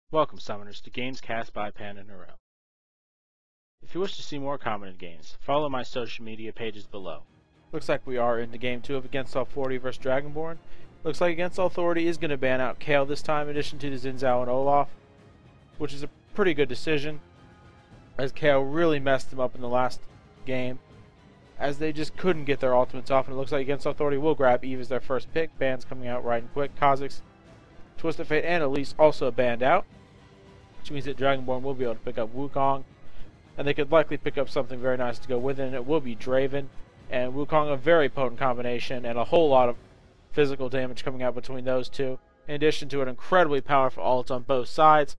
Welcome, Summoners, to Games Cast by PanderNyrl. If you wish to see more commented games, follow my social media pages below. Looks like we are into Game 2 of Against All Authority vs. Dragonborn. Looks like Against All Authority is going to ban out Kayle this time in addition to the Xin Zhao and Olaf, which is a pretty good decision, as Kayle really messed them up in the last game, as they just couldn't get their ultimates off, and it looks like Against All Authority will grab Eve as their first pick. Bans coming out right and quick. Kha'Zix, Twisted Fate, and Elise also banned out, which means that Dragonborn will be able to pick up Wukong, and they could likely pick up something very nice to go with it, and it will be Draven and Wukong, a very potent combination, and a whole lot of physical damage coming out between those two, in addition to an incredibly powerful ult on both sides,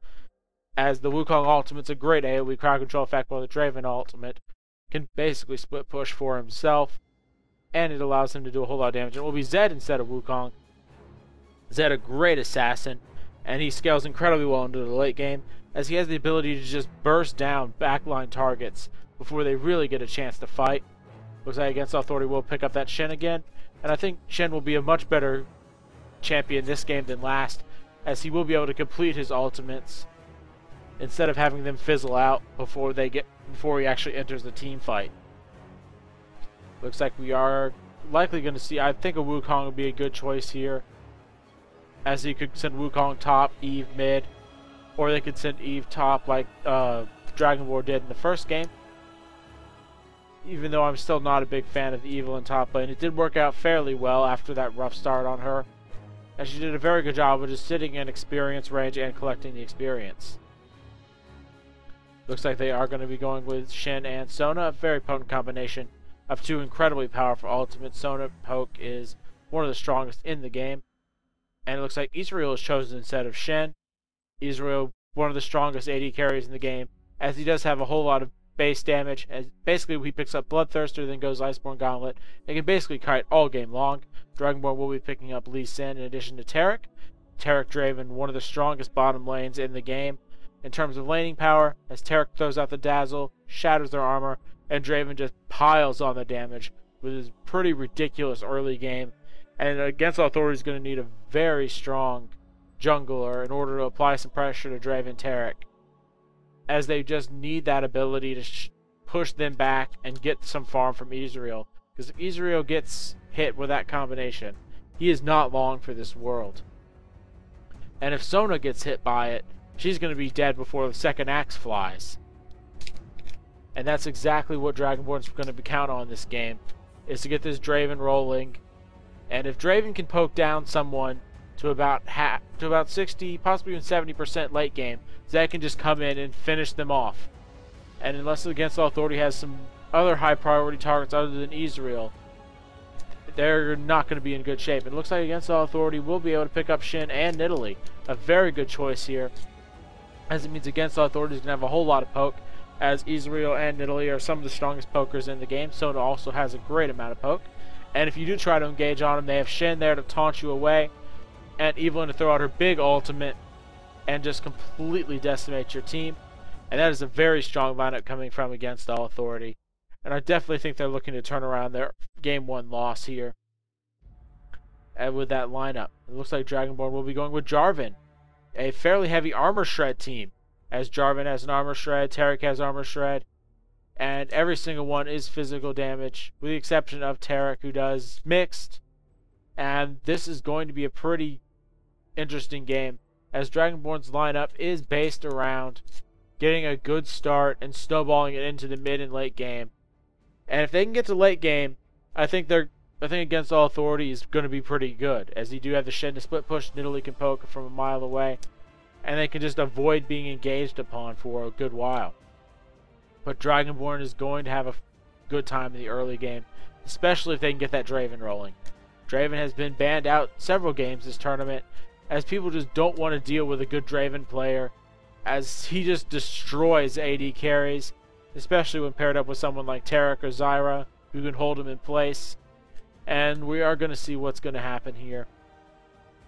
as the Wukong ultimate's a great AoE crowd control effect, while the Draven ultimate can basically split push for himself, and it allows him to do a whole lot of damage. And it will be Zed instead of Wukong. Zed, a great assassin, and he scales incredibly well into the late game, as he has the ability to just burst down backline targets before they really get a chance to fight. Looks like Against All Authority will pick up that Shen again, and I think Shen will be a much better champion this game than last, as he will be able to complete his ultimates instead of having them fizzle out before he actually enters the team fight. Looks like we are likely going to see, I think a Wukong would be a good choice here, as he could send Wukong top, Eve mid, or they could send Eve top like Dragonborn did in the first game. Even though I'm still not a big fan of the Evelynn top lane, it did work out fairly well after that rough start on her, and she did a very good job of just sitting in experience range and collecting the experience. Looks like they are going to be going with Shen and Sona, a very potent combination of two incredibly powerful ultimates. Sona poke is one of the strongest in the game, and it looks like Ezreal is chosen instead of Shen. Ezreal, one of the strongest AD carries in the game, as he does have a whole lot of base damage, as basically he picks up Bloodthirster, then goes Iceborne Gauntlet, and can basically kite all game long. Dragonborn will be picking up Lee Sin in addition to Taric. Taric Draven, one of the strongest bottom lanes in the game in terms of laning power, as Taric throws out the Dazzle, shatters their armor, and Draven just piles on the damage with his pretty ridiculous early game. And Against All Authority is going to need a very strong jungler in order to apply some pressure to Draven Taric, as they just need that ability to push them back and get some farm from Ezreal. Because if Ezreal gets hit with that combination, he is not long for this world. And if Sona gets hit by it, she's going to be dead before the second axe flies. And that's exactly what Dragonborn's going to count on this game, is to get this Draven rolling. And if Draven can poke down someone to about 60, possibly even 70% late game, Zed can just come in and finish them off. And unless Against All Authority has some other high priority targets other than Ezreal, they're not going to be in good shape. And it looks like Against All Authority will be able to pick up Shen and Nidalee. A very good choice here, as it means Against All Authority is going to have a whole lot of poke, as Ezreal and Nidalee are some of the strongest pokers in the game. Sona also has a great amount of poke. And if you do try to engage on them, they have Shen there to taunt you away, and Evelynn to throw out her big ultimate and just completely decimate your team. And that is a very strong lineup coming from Against All Authority. And I definitely think they're looking to turn around their Game 1 loss here. And with that lineup, it looks like Dragonborn will be going with Jarvan, a fairly heavy armor shred team, as Jarvan has an armor shred, Taric has armor shred, and every single one is physical damage, with the exception of Taric, who does mixed. And this is going to be a pretty interesting game, as Dragonborn's lineup is based around getting a good start and snowballing it into the mid and late game. And if they can get to late game, I think Against All Authority is going to be pretty good, as they do have the Shen to split push. Nidalee can poke from a mile away, and they can just avoid being engaged upon for a good while. But Dragonborn is going to have a good time in the early game, especially if they can get that Draven rolling. Draven has been banned out several games this tournament, as people just don't want to deal with a good Draven player, as he just destroys AD carries, especially when paired up with someone like Taric or Zyra, who can hold him in place. And we are going to see what's going to happen here,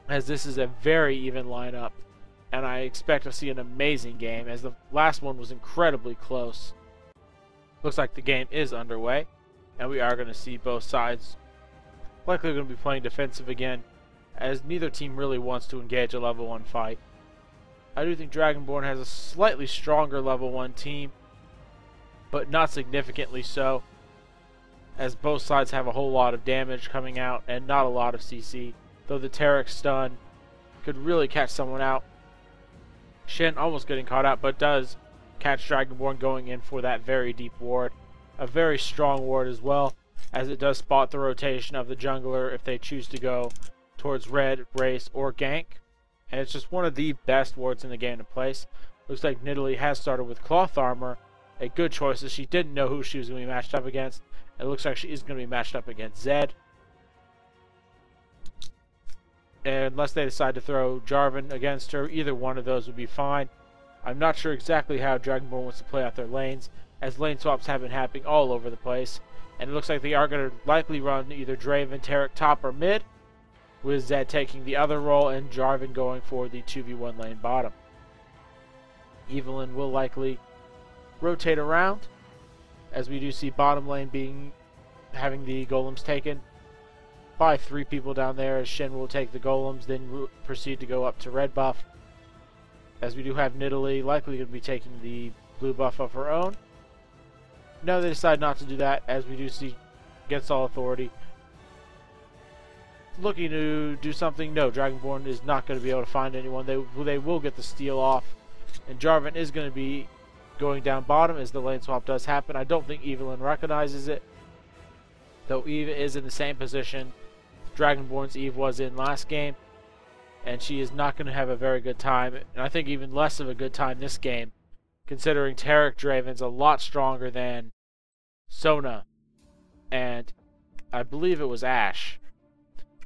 as this is a very even lineup, and I expect to see an amazing game, as the last one was incredibly close. Looks like the game is underway, and we are going to see both sides likely going to be playing defensive again, as neither team really wants to engage a level 1 fight. I do think Dragonborn has a slightly stronger level 1 team, but not significantly so, as both sides have a whole lot of damage coming out and not a lot of CC, though the Taric stun could really catch someone out. Shen almost getting caught out, but does catch Dragonborn going in for that very deep ward. A very strong ward as well, as it does spot the rotation of the jungler if they choose to go towards red, race, or gank. And it's just one of the best wards in the game to place. Looks like Nidalee has started with cloth armor. A good choice, as she didn't know who she was going to be matched up against. It looks like she is going to be matched up against Zed. And unless they decide to throw Jarvan against her, either one of those would be fine. I'm not sure exactly how Dragonborn wants to play out their lanes, as lane swaps have been happening all over the place. And it looks like they are going to likely run either Draven, Taric top or mid, with Zed taking the other role and Jarvan going for the 2v1 lane bottom. Evelynn will likely rotate around, as we do see bottom lane having the golems taken by 3 people down there, as Shen will take the golems, then proceed to go up to red buff, as we do have Nidalee likely going to be taking the blue buff of her own. No, they decide not to do that, as we do see Against All Authority looking to do something. No, Dragonborn is not going to be able to find anyone. They will get the steal off, and Jarvan is going to be going down bottom as the lane swap does happen. I don't think Evelynn recognizes it, though Eve is in the same position Dragonborn's Eve was in last game, and she is not going to have a very good time, and I think even less of a good time this game, considering Taric Draven's a lot stronger than Sona, and I believe it was Ashe,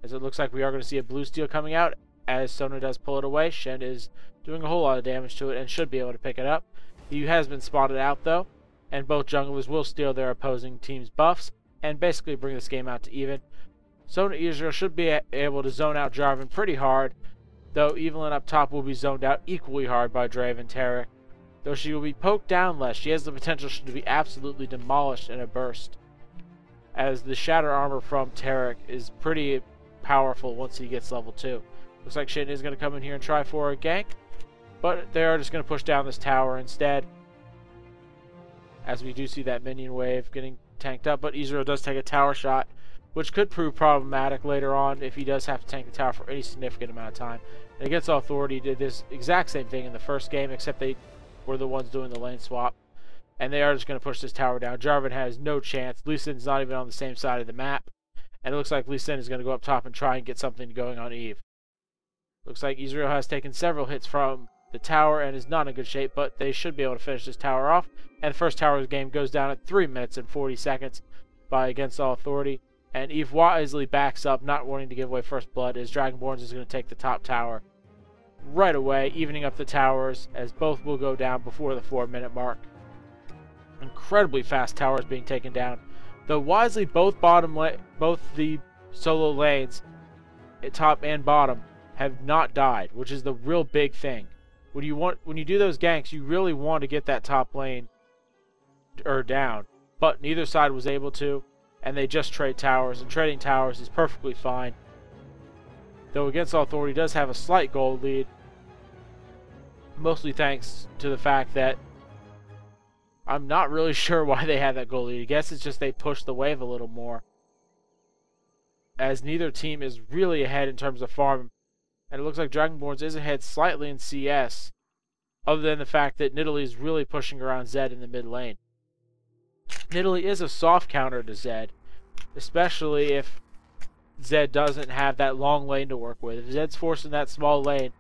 as it looks like we are going to see a blue steal coming out, as Sona does pull it away. Shen is doing a whole lot of damage to it and should be able to pick it up. He has been spotted out though, and both junglers will steal their opposing team's buffs and basically bring this game out to even. Sona Ezreal should be able to zone out Jarvan pretty hard, though Evelynn up top will be zoned out equally hard by Draven Taric. Though she will be poked down less, she has the potential to be absolutely demolished in a burst, as the shatter armor from Taric is pretty powerful once he gets level 2. Looks like Shen is going to come in here and try for a gank, but they are just going to push down this tower instead, as we do see that minion wave getting tanked up, but Ezreal does take a tower shot, which could prove problematic later on if he does have to tank the tower for any significant amount of time. And Against Authority did this exact same thing in the first game, except they were the ones doing the lane swap, and they are just going to push this tower down. Jarvan has no chance. Lee Sin's not even on the same side of the map, and it looks like Lee Sin is going to go up top and try and get something going on Eve. Looks like Ezreal has taken several hits from the tower and is not in good shape, but they should be able to finish this tower off. And the first tower of the game goes down at 3 minutes and 40 seconds by Against All Authority. And Eve wisely backs up, not wanting to give away first blood, as Dragonborns is going to take the top tower right away, evening up the towers, as both will go down before the 4-minute mark. Incredibly fast towers being taken down, though wisely both the solo lanes, top and bottom, have not died, which is the real big thing. When you do those ganks, you really want to get that top lane down, but neither side was able to, and they just trade towers, and trading towers is perfectly fine. Though Against All Authority does have a slight gold lead, mostly thanks to the fact that I'm not really sure why they had that gold lead. I guess it's just they pushed the wave a little more, as neither team is really ahead in terms of farm, and it looks like Dragonborns is ahead slightly in CS, other than the fact that Nidalee is really pushing around Zed in the mid lane. Nidalee is a soft counter to Zed, especially if Zed doesn't have that long lane to work with. If Zed's forced in that small lane,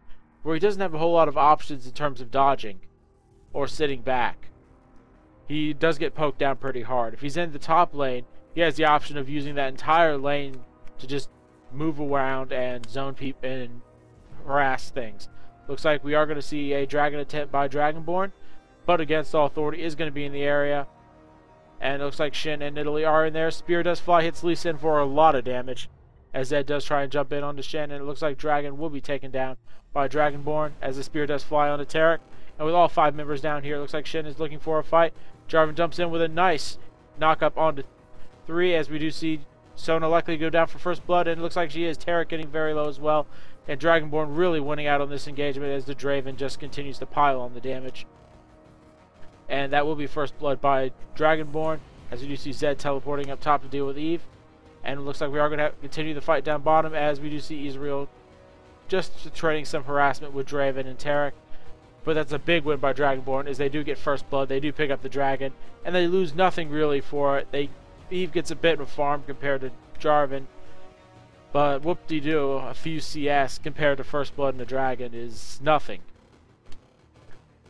where he doesn't have a whole lot of options in terms of dodging or sitting back, he does get poked down pretty hard. If he's in the top lane, he has the option of using that entire lane to just move around and zone people and harass things. Looks like we are going to see a dragon attempt by Dragonborn, but Against All Authority is going to be in the area. And it looks like Shen and Nidalee are in there. Spear does fly, hits Lee Sin for a lot of damage, as Zed does try and jump in onto Shen, and it looks like Dragon will be taken down by Dragonborn, as the Spear does fly onto Taric. And with all 5 members down here, it looks like Shen is looking for a fight. Jarvan jumps in with a nice knock up onto 3, as we do see Sona likely go down for first blood, and it looks like she is. Taric getting very low as well, And Dragonborn really winning out on this engagement as the Draven just continues to pile on the damage. And that will be first blood by Dragonborn, as we do see Zed teleporting up top to deal with Eve. And it looks like we are going to continue the fight down bottom, as we do see Ezreal just trading some harassment with Draven and Taric. But that's a big win by Dragonborn, as they do get first blood, they do pick up the dragon, and they lose nothing really for it. Eve gets a bit of a farm compared to Jarvan, but whoop-de-doo, a few CS compared to first blood and the dragon is nothing.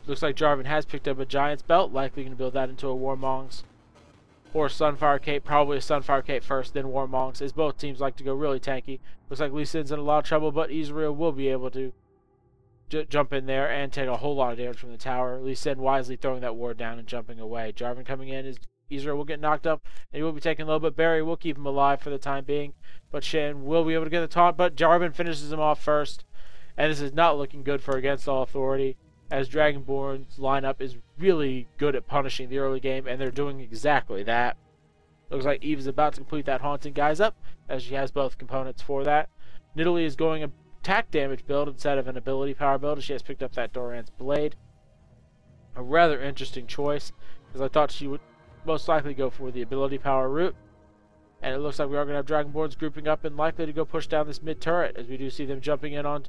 Looks like Jarvan has picked up a Giant's Belt, likely going to build that into a Warmongs or Sunfire Cape, probably a Sunfire Cape first, then Warmongs, as both teams like to go really tanky. Looks like Lee Sin's in a lot of trouble, but Ezreal will be able to jump in there and take a whole lot of damage from the tower. Lee Sin wisely throwing that ward down and jumping away. Jarvan coming in, is Ezreal will get knocked up, and he will be taken low, but Barry will keep him alive for the time being. But Shen will be able to get the taunt, but Jarvan finishes him off first, and this is not looking good for Against All Authority, as Dragonborn's lineup is really good at punishing the early game, and they're doing exactly that. Looks like Eve is about to complete that haunting guys up, as she has both components for that. Nidalee is going attack damage build instead of an ability power build, as she has picked up that Doran's Blade. A rather interesting choice, as I thought she would most likely go for the ability power route. And it looks like we are going to have Dragonborns grouping up and likely to go push down this mid turret, as we do see them jumping in on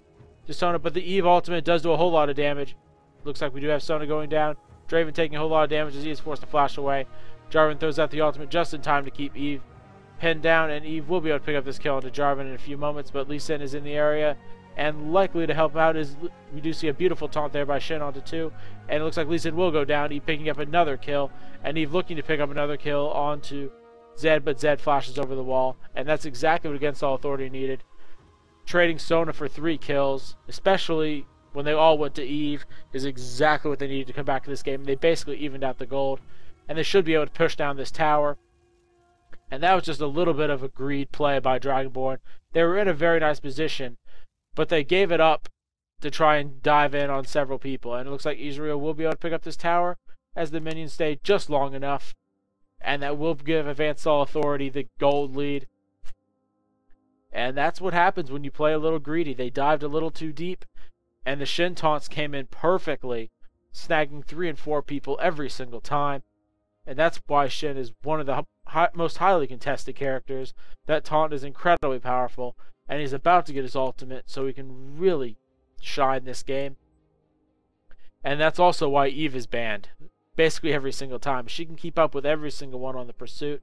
Sona, but the Eve ultimate does do a whole lot of damage. Looks like we do have Sona going down. Draven taking a whole lot of damage as he is forced to flash away. Jarvan throws out the ultimate just in time to keep Eve pinned down, and Eve will be able to pick up this kill into Jarvan in a few moments, but Lee Sin is in the area, and likely to help out is we do see a beautiful taunt there by Shen onto 2, and it looks like Lee Sin will go down, Eve picking up another kill, and Eve looking to pick up another kill onto Zed, but Zed flashes over the wall, and that's exactly what Against All Authority needed. Trading Sona for 3 kills, especially when they all went to Eve, is exactly what they needed to come back to this game. They basically evened out the gold, and they should be able to push down this tower. And that was just a little bit of a greed play by Dragonborn. They were in a very nice position, but they gave it up to try and dive in on several people. And it looks like Ezreal will be able to pick up this tower as the minions stay just long enough. And that will give Against All Authority the gold lead. And that's what happens when you play a little greedy. They dived a little too deep, and the Shen taunts came in perfectly, snagging 3 and 4 people every single time. And that's why Shen is one of the most highly contested characters. That taunt is incredibly powerful, and he's about to get his ultimate, so he can really shine this game. And that's also why Eve is banned, basically every single time. She can keep up with every single one on the pursuit,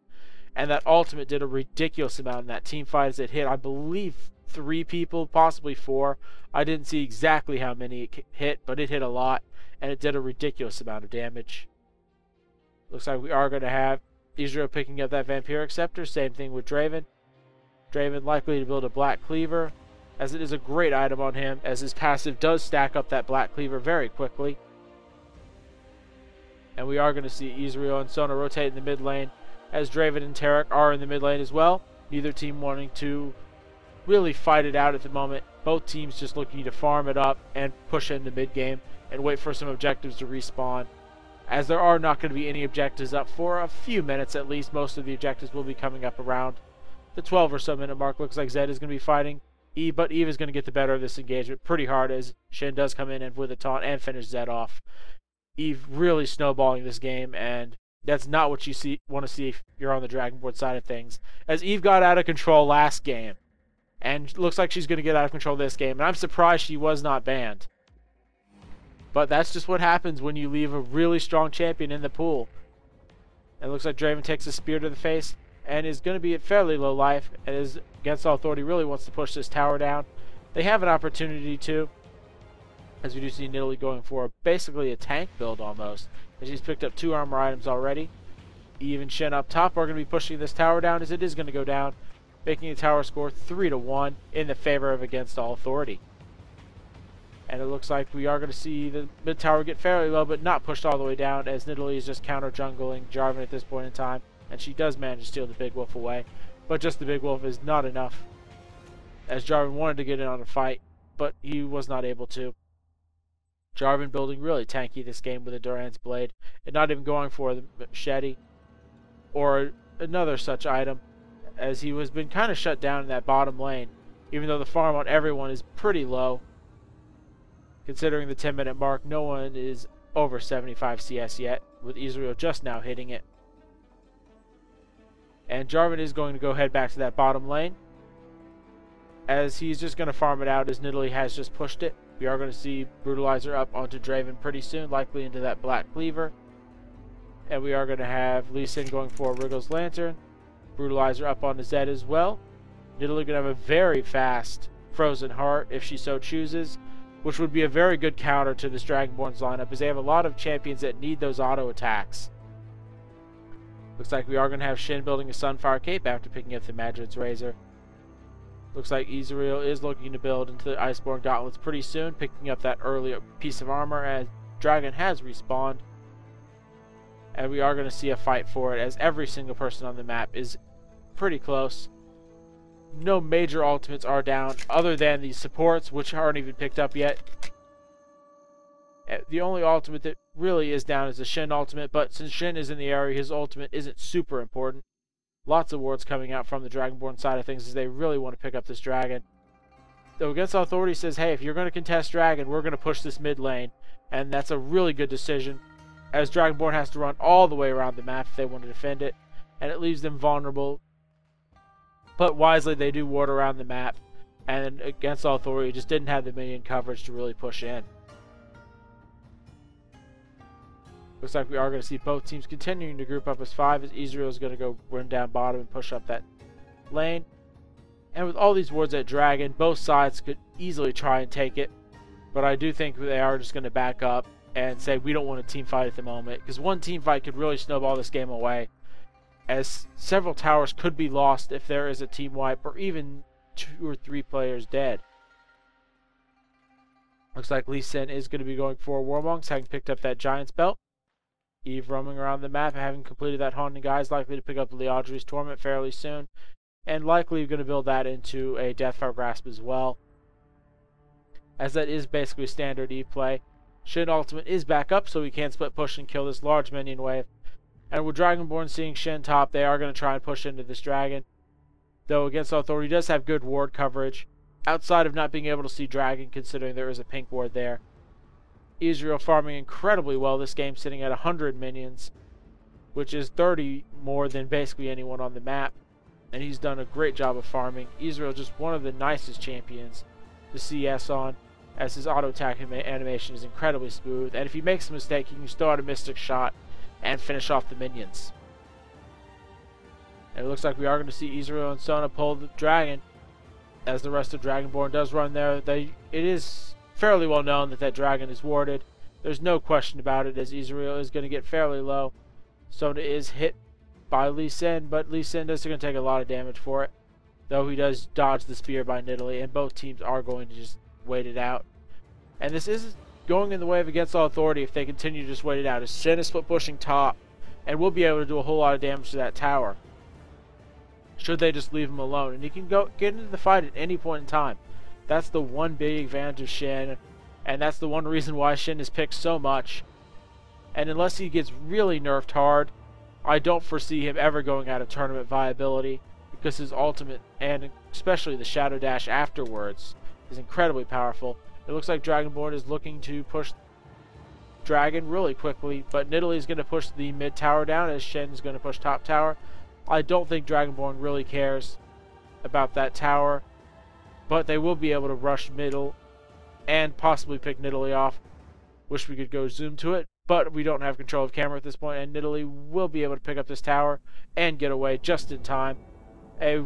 and that ultimate did a ridiculous amount in that team fight as it hit, I believe, 3 people, possibly 4. I didn't see exactly how many it hit, but it hit a lot, and it did a ridiculous amount of damage. Looks like we are going to have Ezreal picking up that Vampiric Scepter. Same thing with Draven. Draven likely to build a Black Cleaver, as it is a great item on him, as his passive does stack up that Black Cleaver very quickly. And we are going to see Ezreal and Sona rotate in the mid lane, as Draven and Taric are in the mid lane as well. Neither team wanting to really fight it out at the moment. Both teams just looking to farm it up and push into mid game and wait for some objectives to respawn, as there are not going to be any objectives up for a few minutes at least. Most of the objectives will be coming up around the 12 or so minute mark. Looks like Zed is going to be fighting Eve, but Eve is going to get the better of this engagement pretty hard, as Shen does come in and with a taunt and finish Zed off. Eve really snowballing this game, and that's not what you want to see if you're on the Dragonborn side of things, as Eve got out of control last game, and looks like she's going to get out of control this game, and I'm surprised she was not banned. But that's just what happens when you leave a really strong champion in the pool. And it looks like Draven takes a spear to the face and is going to be at fairly low life, and is Against All Authority really wants to push this tower down. They have an opportunity to, as we do see Nidalee going for basically a tank build almost, as she's picked up 2 armor items already. Eve and Shen up top are going to be pushing this tower down, as it is going to go down, making the tower score 3-1 in the favor of Against All Authority. And it looks like we are going to see the mid tower get fairly low, but not pushed all the way down, as Nidalee is just counter jungling Jarvan at this point in time, and she does manage to steal the Big Wolf away, but just the Big Wolf is not enough, as Jarvan wanted to get in on a fight, but he was not able to. Jarvan building really tanky this game with a Doran's Blade, and not even going for the machete or another such item, as he was been kind of shut down in that bottom lane. even though the farm on everyone is pretty low. Considering the 10-minute mark, no one is over 75 CS yet, with Ezreal just now hitting it. And Jarvan is going to go head back to that bottom lane, as he's just going to farm it out as Nidalee has just pushed it. We are going to see Brutalizer up onto Draven pretty soon, likely into that Black Cleaver. And we are going to have Lee Sin going for Wriggle's Lantern. Brutalizer up onto Zed as well. Nidalee going to have a very fast Frozen Heart if she so chooses, which would be a very good counter to this Dragonborns lineup, as they have a lot of champions that need those auto attacks. Looks like we are going to have Shen building a Sunfire Cape after picking up the Madred's Razor. Looks like Ezreal is looking to build into the Iceborne Gauntlets pretty soon, picking up that early piece of armor as Dragon has respawned. And we are going to see a fight for it, as every single person on the map is pretty close. No major ultimates are down, other than these supports, which aren't even picked up yet. The only ultimate that really is down is the Shen ultimate, but since Shen is in the area, his ultimate isn't super important. Lots of wards coming out from the Dragonborn side of things, as they really want to pick up this dragon. Though Against All Authority says, hey, if you're going to contest dragon, we're going to push this mid lane. And that's a really good decision, as Dragonborn has to run all the way around the map if they want to defend it, and it leaves them vulnerable. But wisely, they do ward around the map, and Against All Authority just didn't have the minion coverage to really push in. Looks like we are going to see both teams continuing to group up as 5, as Ezreal is going to go run down bottom and push up that lane. And with all these wards at Dragon, both sides could easily try and take it. But I do think they are just going to back up and say we don't want a team fight at the moment, because one team fight could really snowball this game away, as several towers could be lost if there is a team wipe, or even 2 or 3 players dead. Looks like Lee Sin is going to be going for Warmonks, having picked up that Giant's Belt. Eve roaming around the map, having completed that Haunting Guy, is likely to pick up Liadri's Torment fairly soon, and likely going to build that into a Deathfire Grasp as well, as that is basically standard Eve play. Shen ultimate is back up, so we can split push and kill this large minion wave. And with Dragonborn seeing Shen top, they are going to try and push into this dragon. Though Against All Authority does have good ward coverage, outside of not being able to see dragon, considering there is a pink ward there. Ezreal farming incredibly well this game, sitting at 100 minions, which is 30 more than basically anyone on the map, and he's done a great job of farming. Ezreal just one of the nicest champions to CS on, as his auto attack animation is incredibly smooth, and if he makes a mistake, he can still out a Mystic Shot and finish off the minions. And it looks like we are going to see Ezreal and Sona pull the dragon, as the rest of Dragonborn does run there. It is fairly well known that that dragon is warded. There's no question about it, as Ezreal is going to get fairly low. Sona is hit by Lee Sin, but Lee Sin is going to take a lot of damage for it, though he does dodge the spear by Nidalee, and both teams are going to just wait it out. And this is going in the way of Against All Authority if they continue to just wait it out, as Shen is split pushing top, and will be able to do a whole lot of damage to that tower, should they just leave him alone. And he can go get into the fight at any point in time. That's the one big advantage of Shen, and that's the one reason why Shen is picked so much. And unless he gets really nerfed hard, I don't foresee him ever going out of tournament viability, because his ultimate, and especially the Shadow Dash afterwards, is incredibly powerful. It looks like Dragonborn is looking to push Dragon really quickly, but Nidalee is going to push the mid tower down, as Shen is going to push top tower. I don't think Dragonborn really cares about that tower, but they will be able to rush middle and possibly pick Nidalee off. Wish we could go zoom to it, but we don't have control of camera at this point, and Nidalee will be able to pick up this tower and get away just in time. A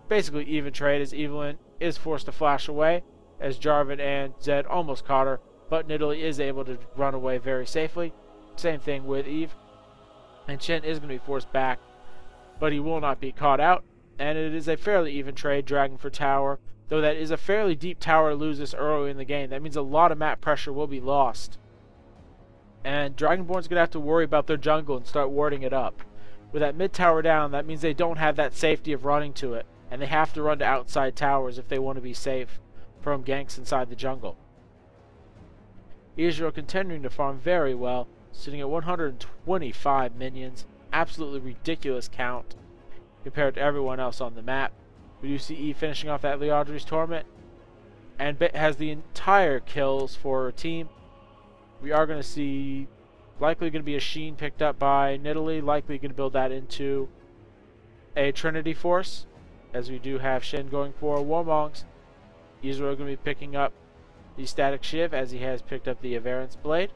basically even trade, as Evelynn is forced to flash away, as Jarvan and Zed almost caught her, but Nidalee is able to run away very safely. Same thing with Eve, and Shen is going to be forced back, but he will not be caught out, and it is a fairly even trade, dragon for tower, though that is a fairly deep tower to lose this early in the game. That means a lot of map pressure will be lost, and Dragonborn's going to have to worry about their jungle and start warding it up. With that mid tower down, that means they don't have that safety of running to it, and they have to run to outside towers if they want to be safe from ganks inside the jungle. Ezreal continuing to farm very well, sitting at 125 minions. Absolutely ridiculous count compared to everyone else on the map. We do see Eve finishing off that Liadri's Torment, and has the entire kills for her team. We are going to see likely going to be a Shen picked up by Nidalee, likely going to build that into a Trinity Force, as we do have Shen going for Warmongs. Ezreal going to be picking up the Static Shiv, as he has picked up the Averance Blade.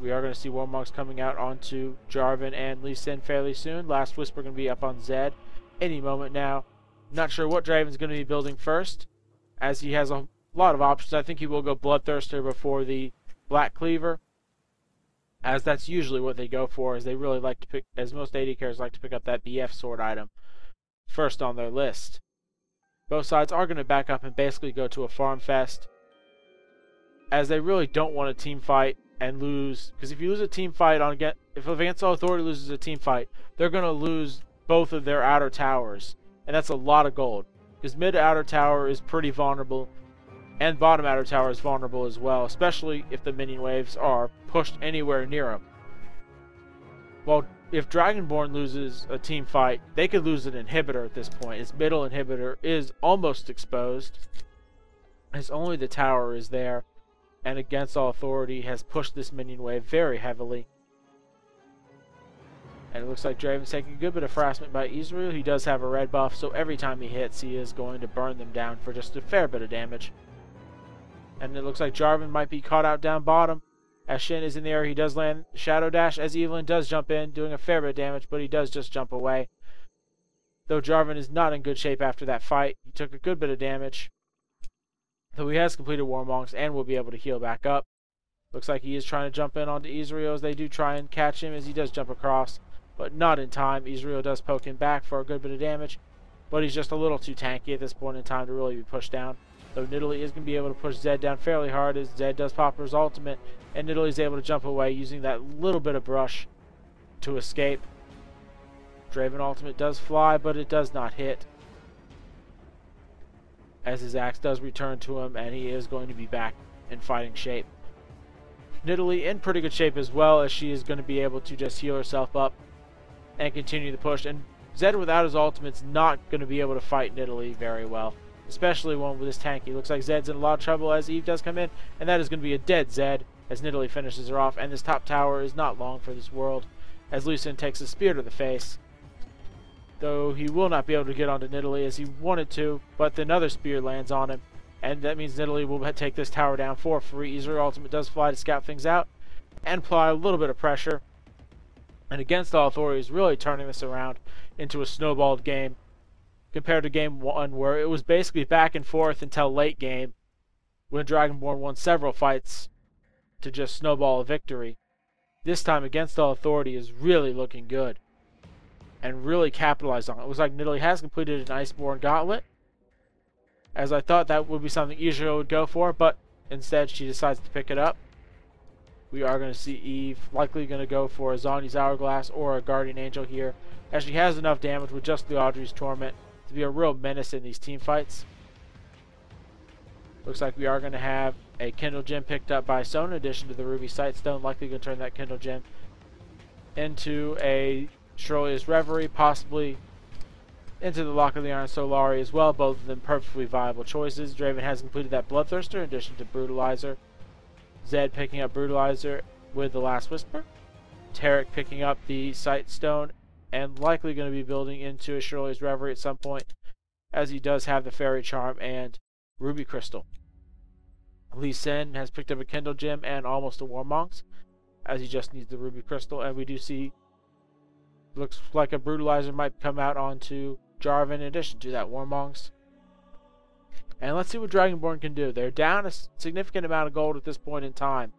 We are going to see Warmongs coming out onto Jarvan and Lee Sin fairly soon. Last Whisper going to be up on Zed any moment now. Not sure what Draven's going to be building first, as he has a lot of options. I think he will go Bloodthirster before the Black Cleaver, as that's usually what they go for, as they really like to pick, as most AD carries like to pick up that BF sword item first on their list. Both sides are going to back up and basically go to a farm fest, as they really don't want a team fight and lose, because if you lose a team fight if Against All Authority loses a team fight, they're going to lose both of their outer towers, and that's a lot of gold, because mid outer tower is pretty vulnerable, and bottom outer tower is vulnerable as well, especially if the minion waves are pushed anywhere near them. Well, if Dragonborn loses a team fight, they could lose an inhibitor at this point. Its middle inhibitor is almost exposed, as only the tower is there, and Against All Authority has pushed this minion wave very heavily. And it looks like Draven's taking a good bit of harassment by Ezreal. He does have a red buff, so every time he hits, he is going to burn them down for just a fair bit of damage. And it looks like Jarvan might be caught out down bottom. As Shen is in the air, he does land Shadow Dash, as Evelynn does jump in, doing a fair bit of damage, but he does just jump away. Though Jarvan is not in good shape after that fight. He took a good bit of damage, though he has completed Warmongs and will be able to heal back up. Looks like he is trying to jump in onto Ezreal, as they do try and catch him, as he does jump across, but not in time. Ezreal does poke him back for a good bit of damage, but he's just a little too tanky at this point in time to really be pushed down. Though Nidalee is going to be able to push Zed down fairly hard, as Zed does pop his ultimate, and Nidalee is able to jump away using that little bit of brush to escape. Draven ultimate does fly, but it does not hit, as his axe does return to him, and he is going to be back in fighting shape. Nidalee in pretty good shape as well, as she is going to be able to just heal herself up and continue the push. And Zed without his ultimate's not going to be able to fight Nidalee very well, especially one with his tanky. Looks like Zed's in a lot of trouble as Eve does come in, and that is going to be a dead Zed as Nidalee finishes her off. And this top tower is not long for this world, as Lee Sin takes a spear to the face, though he will not be able to get onto Nidalee as he wanted to, but another spear lands on him, and that means Nidalee will take this tower down for free. Ezreal ultimate does fly to scout things out and apply a little bit of pressure, and Against All Authority is really turning this around into a snowballed game compared to game 1, where it was basically back and forth until late game, when Dragonborn won several fights to just snowball a victory. This time Against All Authority is really looking good and really capitalized on it. It looks like Nidalee has completed an Iceborne Gauntlet, as I thought that would be something Ezreal would go for, but instead she decides to pick it up. We are going to see Eve likely going to go for a Zhonya's Hourglass or a Guardian Angel here, as she has enough damage with just the Liadri's Torment to be a real menace in these team fights. Looks like we are going to have a Kindle Gem picked up by Sona, in addition to the Ruby Sightstone, likely going to turn that Kindle Gem into a ShLaYa's Reverie, possibly into the Lock of the Iron Solari as well. Both of them perfectly viable choices. Draven has completed that Bloodthirster in addition to Brutalizer. Zed picking up Brutalizer with the Last Whisper. Taric picking up the Sightstone and likely going to be building into a ShLaYa's Reverie at some point, as he does have the Fairy Charm and Ruby Crystal. Lee Sin has picked up a Kindle Gem and almost a Warmongs, as he just needs the Ruby Crystal, and we do see, looks like a Brutalizer might come out onto Jarvan in addition to that Warmongs. And let's see what Dragonborn can do. They're down a significant amount of gold at this point in time,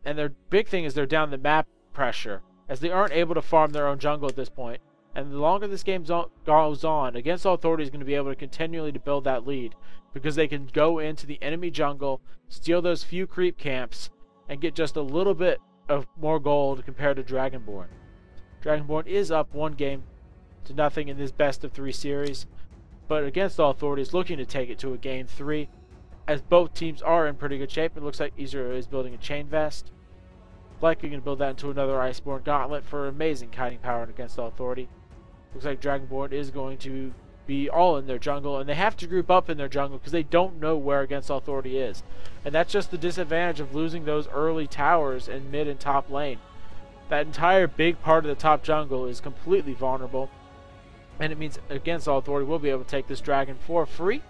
and their big thing is they're down the map pressure, as they aren't able to farm their own jungle at this point. And the longer this game goes on, Against All Authority is going to be able to continually to build that lead, because they can go into the enemy jungle, steal those few creep camps, and get just a little bit of more gold compared to Dragonborn. Dragonborn is up 1-0 in this best of 3 series, but Against All Authority is looking to take it to a game 3, as both teams are in pretty good shape. It looks like Ezreal is building a Chain Vest, likely going to build that into another Iceborne Gauntlet for amazing kiting power Against All Authority. Looks like Dragonborn is going to be all in their jungle, and they have to group up in their jungle because they don't know where Against Authority is. And that's just the disadvantage of losing those early towers in mid and top lane. That entire big part of the top jungle is completely vulnerable, and it means Against Authority will be able to take this Dragon for free,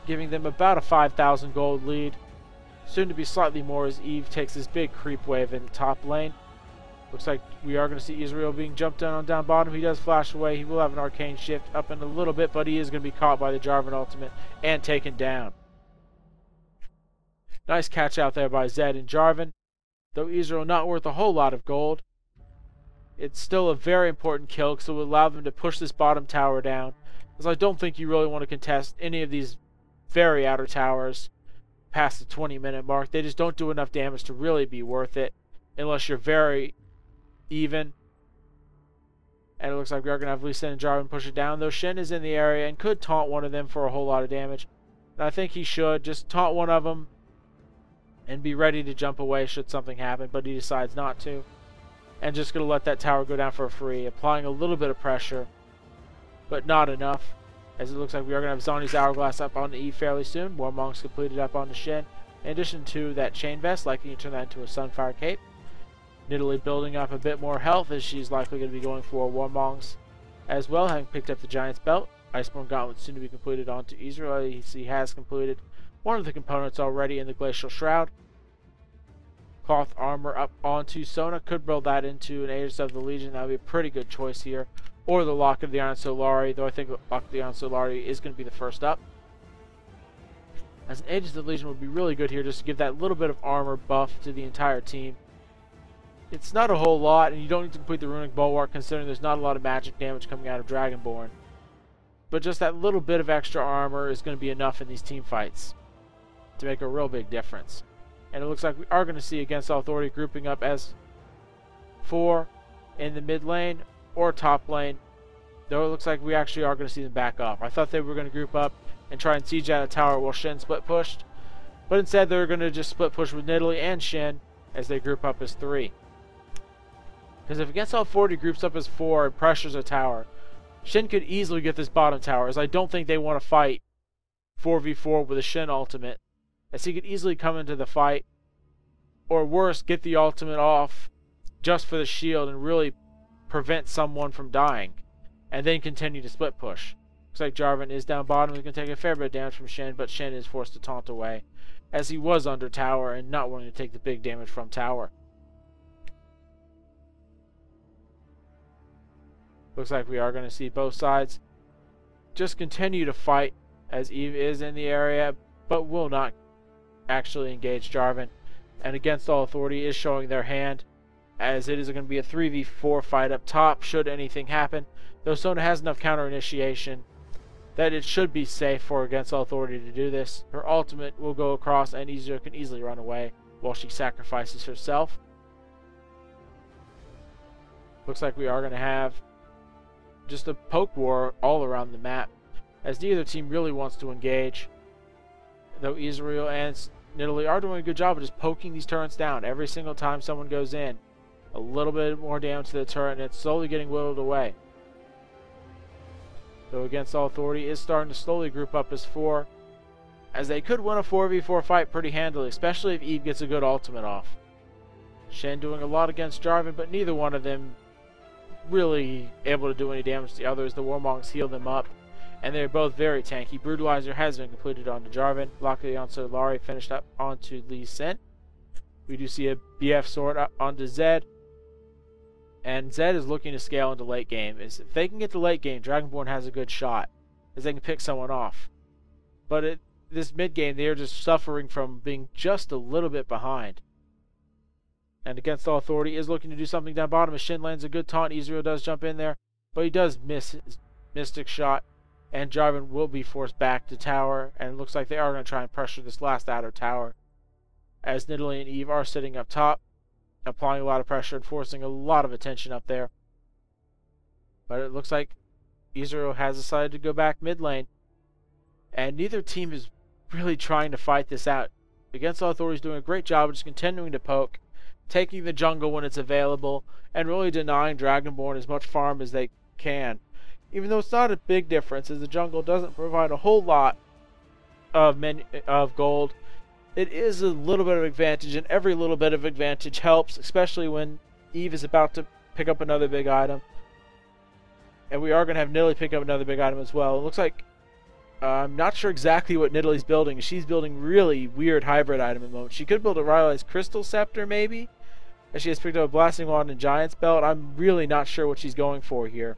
giving them about a 5,000 gold lead. Soon to be slightly more as Eve takes this big creep wave in the top lane. Looks like we are going to see Ezreal being jumped down on down bottom. He does flash away. He will have an arcane shift up in a little bit, but he is going to be caught by the Jarvan ultimate and taken down. Nice catch out there by Zed and Jarvan. Though Ezreal not worth a whole lot of gold, it's still a very important kill because it will allow them to push this bottom tower down. Because I don't think you really want to contest any of these very outer towers past the 20-minute mark. They just don't do enough damage to really be worth it unless you're very even. And it looks like we are going to have Lee Sin and Jarvan push it down, though Shen is in the area and could taunt one of them for a whole lot of damage. And I think he should just taunt one of them and be ready to jump away should something happen, but he decides not to. And just going to let that tower go down for free, applying a little bit of pressure, but not enough. As it looks like we are going to have Zhonya's Hourglass up on the Eve fairly soon. More Monks completed up on the Shen. In addition to that Chain Vest, likely to turn that into a Sunfire Cape. Nidalee building up a bit more health as she's likely going to be going for Warmongs as well, having picked up the Giant's Belt. Iceborne Gauntlet soon to be completed onto Ezreal. He has completed one of the components already in the Glacial Shroud. Cloth Armor up onto Sona. Could build that into an Aegis of the Legion. That would be a pretty good choice here. Or the Lock of the Iron Solari, though I think Lock of the Iron Solari is going to be the first up. As an Aegis of the Legion would be really good here just to give that little bit of armor buff to the entire team. It's not a whole lot, and you don't need to complete the Runic Bulwark considering there's not a lot of magic damage coming out of Dragonborn. But just that little bit of extra armor is going to be enough in these team fights to make a real big difference. And it looks like we are going to see Against Authority grouping up as 4 in the mid lane or top lane, though it looks like we actually are going to see them back up. I thought they were going to group up and try and siege out a tower while Shen split pushed, but instead they're going to just split push with Nidalee and Shen as they group up as 3. Because if Against Authority groups up as 4 and pressures a tower, Shen could easily get this bottom tower, as I don't think they want to fight 4v4 with a Shen ultimate, as he could easily come into the fight, or worse, get the ultimate off just for the shield and really prevent someone from dying, and then continue to split push. Looks like Jarvan is down bottom. He's going to take a fair bit of damage from Shen, but Shen is forced to taunt away, as he was under tower and not willing to take the big damage from tower. Looks like we are going to see both sides just continue to fight as Eve is in the area, but will not actually engage Jarvan. And Against All Authority is showing their hand, as it is going to be a 3v4 fight up top should anything happen. Though Sona has enough counter initiation that it should be safe for Against All Authority to do this. Her ultimate will go across and Ezreal can easily run away while she sacrifices herself. Looks like we are going to have just a poke war all around the map, as neither team really wants to engage, though Ezreal and Nidalee are doing a good job of just poking these turrets down every single time someone goes in. A little bit more damage to the turret, and it's slowly getting whittled away. Though Against All Authority is starting to slowly group up as 4, as they could win a 4v4 fight pretty handily, especially if Eve gets a good ultimate off. Shen doing a lot against Jarvan, but neither one of them really able to do any damage to the others. The Warmongs heal them up, and they're both very tanky. Brutalizer has been completed onto Jarvan. Lock of the Iron Solari finished up onto Lee Sin. We do see a BF sword up onto Zed, and Zed is looking to scale into late game. If they can get to late game, Dragonborn has a good shot, as they can pick someone off. But this mid game, they are just suffering from being just a little bit behind. And Against All Authority is looking to do something down bottom as Shen lands a good taunt. Ezreal does jump in there, but he does miss his Mystic shot, and Jarvan will be forced back to tower, and it looks like they are going to try and pressure this last outer tower, as Nidalee and Eve are sitting up top, applying a lot of pressure and forcing a lot of attention up there. But it looks like Ezreal has decided to go back mid lane, and neither team is really trying to fight this out. Against All Authority is doing a great job of just continuing to poke, taking the jungle when it's available, and really denying Dragonborn as much farm as they can. Even though it's not a big difference, as the jungle doesn't provide a whole lot of gold, it is a little bit of advantage, and every little bit of advantage helps, especially when Eve is about to pick up another big item. And we are going to have Nidalee pick up another big item as well. It looks like, I'm not sure exactly what Nidalee's building. She's building really weird hybrid item at the moment. She could build a Rylai's Crystal Scepter, maybe, as she has picked up a Blasting Wand and Giant's Belt. I'm really not sure what she's going for here.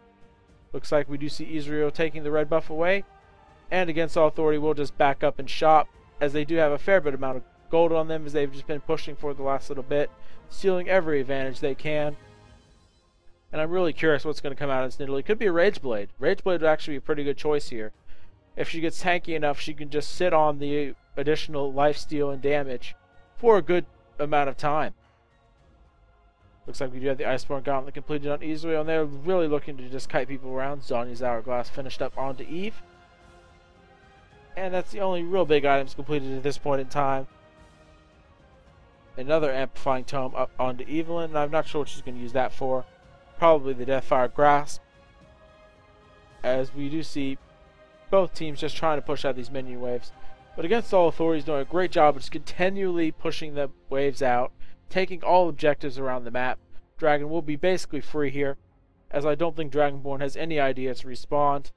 Looks like we do see Ezreal taking the red buff away. And Against All Authority will just back up and shop, as they do have a fair bit amount of gold on them, as they've just been pushing for the last little bit, stealing every advantage they can. And I'm really curious what's going to come out as Nidalee. Could be a Rageblade. Rageblade would actually be a pretty good choice here. If she gets tanky enough, she can just sit on the additional lifesteal and damage for a good amount of time. Looks like we do have the Iceborne Gauntlet completed on Ezreal, and they're really looking to just kite people around. Zhonya's Hourglass finished up onto Eve. And that's the only real big items completed at this point in time. Another Amplifying Tome up onto Evelynn, and I'm not sure what she's going to use that for. Probably the Deathfire Grasp, as we do see both teams just trying to push out these minion waves. But Against All Authority is doing a great job of just continually pushing the waves out, taking all objectives around the map. Dragon will be basically free here, as I don't think Dragonborn has any idea to respond.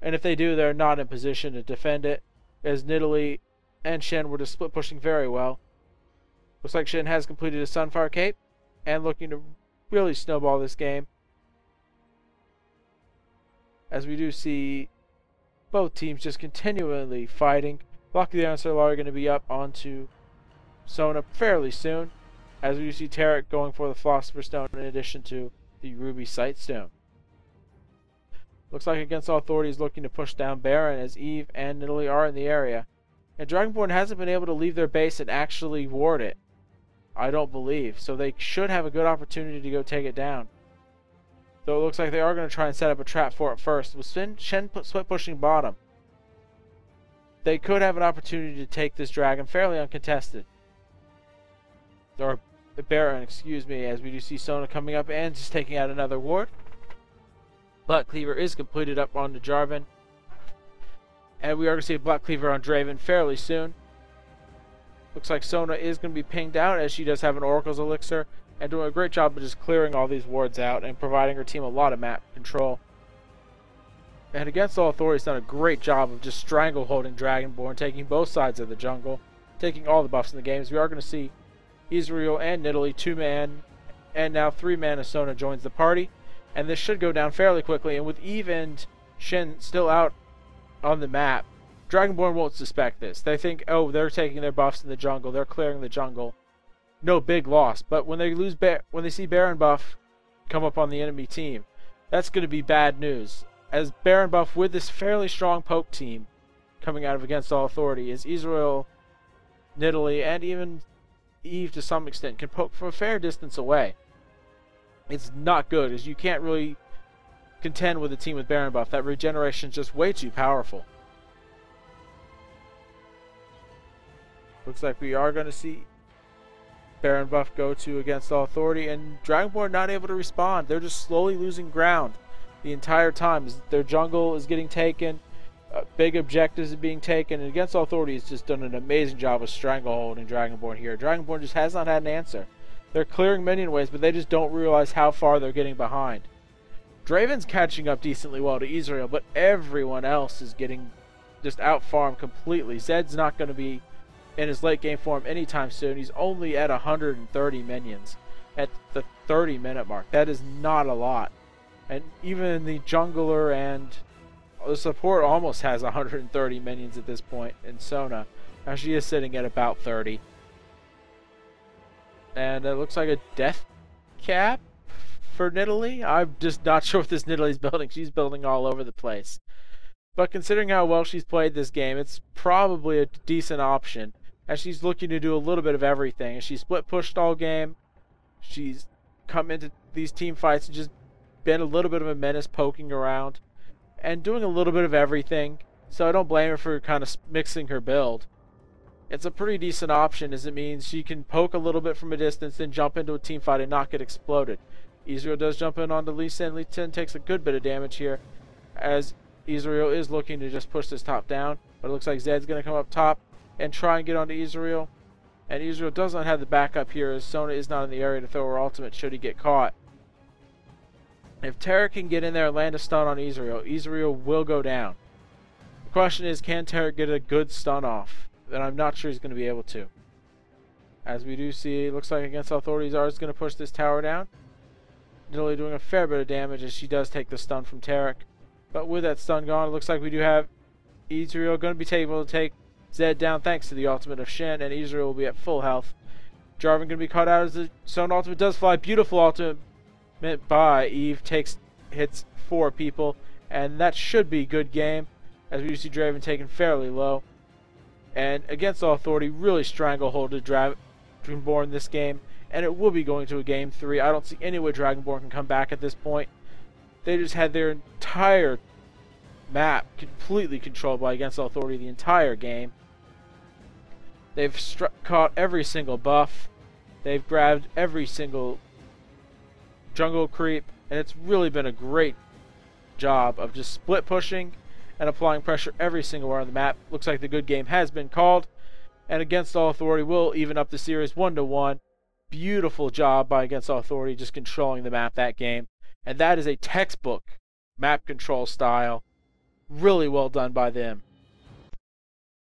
And if they do, they're not in position to defend it, as Nidalee and Shen were just split pushing very well. Looks like Shen has completed a Sunfire Cape, and looking to really snowball this game, as we do see both teams just continually fighting. Luckily, the ShLaYa are going to be up onto Sona fairly soon, as we do see Taric going for the Philosopher's Stone in addition to the Ruby Sightstone. Looks like Against All Authority is looking to push down Baron, as Eve and Nidalee are in the area. And Dragonborn hasn't been able to leave their base and actually ward it, I don't believe. So they should have a good opportunity to go take it down. Though it looks like they are going to try and set up a trap for it first. With Shen split pushing bottom, they could have an opportunity to take this dragon fairly uncontested. Or Baron, excuse me, as we do see Sona coming up and just taking out another ward. Black Cleaver is completed up onto Jarvan. And we are going to see a Black Cleaver on Draven fairly soon. Looks like Sona is going to be pinged out, as she does have an Oracle's Elixir, and doing a great job of just clearing all these wards out and providing her team a lot of map control. And Against All Authority has done a great job of just strangleholding Dragonborn, taking both sides of the jungle, taking all the buffs in the games. We are going to see Ezreal and Nidalee 2-man, and now 3-man as Sona joins the party. And this should go down fairly quickly, and with Eve and Shen still out on the map, Dragonborn won't suspect this. They think, oh, they're taking their buffs in the jungle, they're clearing the jungle. No big loss. But when they when they see Baron buff come up on the enemy team, that's going to be bad news. As Baron buff with this fairly strong poke team coming out of Against All Authority, is Ezreal, Nidalee, and even Eve to some extent can poke from a fair distance away. It's not good, as you can't really contend with a team with Baron buff. That regeneration is just way too powerful. Looks like we are going to see Baron buff go to Against All Authority, and Dragonborn not able to respond. They're just slowly losing ground the entire time. Their jungle is getting taken, big objectives are being taken, and Against All Authority has just done an amazing job of strangleholding Dragonborn here. Dragonborn just has not had an answer. They're clearing minion waves, but they just don't realize how far they're getting behind. Draven's catching up decently well to Ezreal, but everyone else is getting just out-farmed completely. Zed's not going to be in his late game form anytime soon. He's only at 130 minions at the 30-minute mark. That is not a lot. And even the jungler and the support almost has 130 minions at this point in Sona. Now she is sitting at about 30. And it looks like a death cap for Nidalee. I'm just not sure what this Nidalee's building. She's building all over the place. But considering how well she's played this game, it's probably a decent option, as she's looking to do a little bit of everything. She's split pushed all game. She's come into these team fights and just been a little bit of a menace, poking around and doing a little bit of everything. So I don't blame her for kind of mixing her build. it's a pretty decent option, as it means she can poke a little bit from a distance, then jump into a team fight and not get exploded. Ezreal does jump in onto Lee Sin. Lee Sin takes a good bit of damage here, as Ezreal is looking to just push this top down. But it looks like Zed's going to come up top and try and get onto Ezreal. And Ezreal does not have the backup here, as Sona is not in the area to throw her ultimate should he get caught. If Taric can get in there and land a stun on Ezreal, Ezreal will go down. The question is, can Taric get a good stun off? And I'm not sure he's going to be able to. As we do see, it looks like Against All Authority, Zara is going to push this tower down. Nidalee doing a fair bit of damage as she does take the stun from Taric. But with that stun gone, it looks like we do have Ezreal going to be able to take Zed down thanks to the ultimate of Shen, and Ezreal will be at full health. Jarvan going to be caught out as the Sona ultimate does fly. Beautiful ultimate by Eve, hits 4 people, and that should be a good game, as we see Draven taken fairly low. And Against All Authority really strangleholded Dragonborn this game, and it will be going to a game 3. I don't see any way Dragonborn can come back at this point. They just had their entire map completely controlled by Against All Authority the entire game. They've caught every single buff. They've grabbed every single jungle creep, and it's really been a great job of just split pushing and applying pressure every single where on the map. Looks like the good game has been called, and Against All Authority will even up the series 1-1. Beautiful job by Against All Authority just controlling the map that game, and that is a textbook map control style. Really well done by them.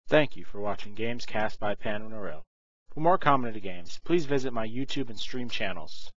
Thank you for watching Games Cast by PanderNyrl. For more commented games, please visit my YouTube and stream channels.